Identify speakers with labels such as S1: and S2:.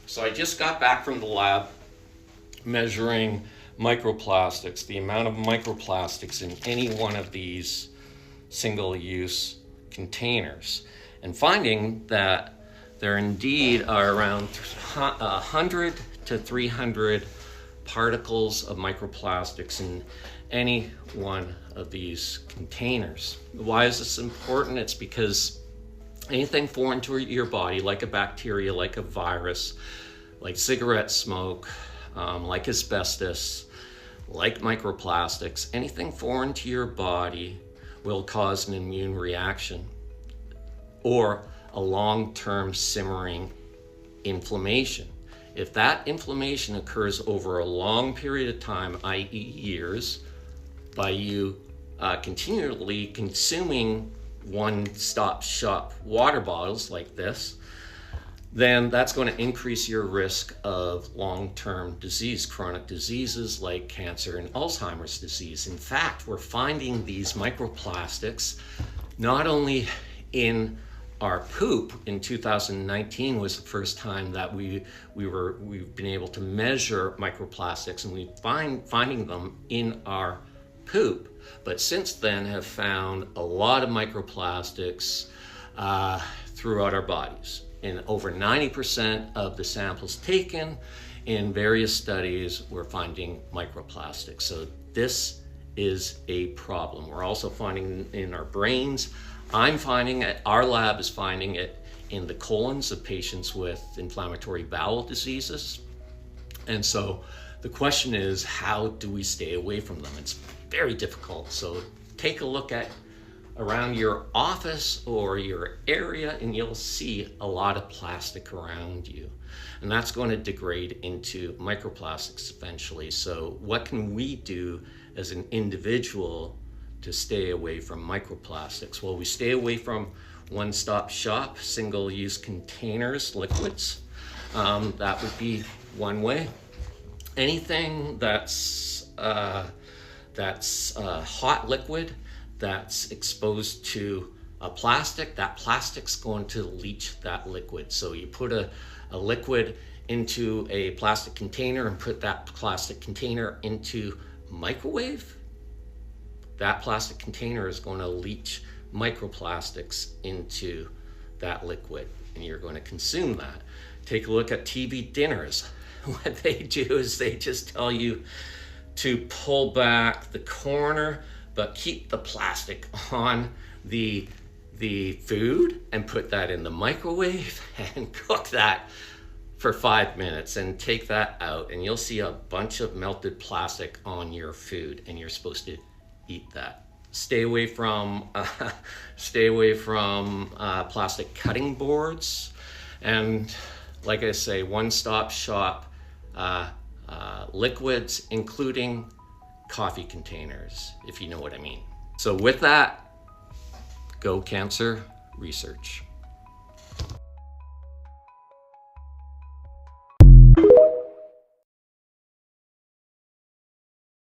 S1: So I just got back from the lab measuring microplastics, the amount of microplastics in any one of these single-use containers, and finding that there indeed are around 100 to 300 particles of microplastics in any one of these containers. Why is this important? It's because anything foreign to your body, like a bacteria, like a virus, like cigarette smoke, like asbestos, like microplastics, anything foreign to your body will cause an immune reaction or a long-term simmering inflammation. If that inflammation occurs over a long period of time, i.e. years, by you continually consuming one-stop shop water bottles like this, then that's going to increase your risk of long-term disease, chronic diseases like cancer and Alzheimer's disease. In fact, we're finding these microplastics not only in our poop. In 2019 was the first time that we've been able to measure microplastics, and we finding them in our poop. But since then have found a lot of microplastics throughout our bodies. In over 90% of the samples taken in various studies, we're finding microplastics. So this is a problem. We're also finding in our brains. I'm finding it, our lab is finding it in the colons of patients with inflammatory bowel diseases. And so the question is, how do we stay away from them? It's very difficult. So take a look at around your office or your area, and you'll see a lot of plastic around you. And that's going to degrade into microplastics eventually. So what can we do as an individual to stay away from microplastics? Well, we stay away from one-stop shop, single-use containers, liquids. That would be one way. Anything that's hot liquid that's exposed to a plastic, that plastic's going to leach that liquid. So you put a liquid into a plastic container and put that plastic container into microwave, that plastic container is going to leach microplastics into that liquid, and you're going to consume that. Take a look at TV dinners. What they do is they just tell you to pull back the corner, but keep the plastic on the food and put that in the microwave and cook that for 5 minutes and take that out, and you'll see a bunch of melted plastic on your food, and you're supposed to eat that. Stay away from plastic cutting boards, and like I say, one-stop shop liquids, including coffee containers, if you know what I mean. So with that, go cancer research.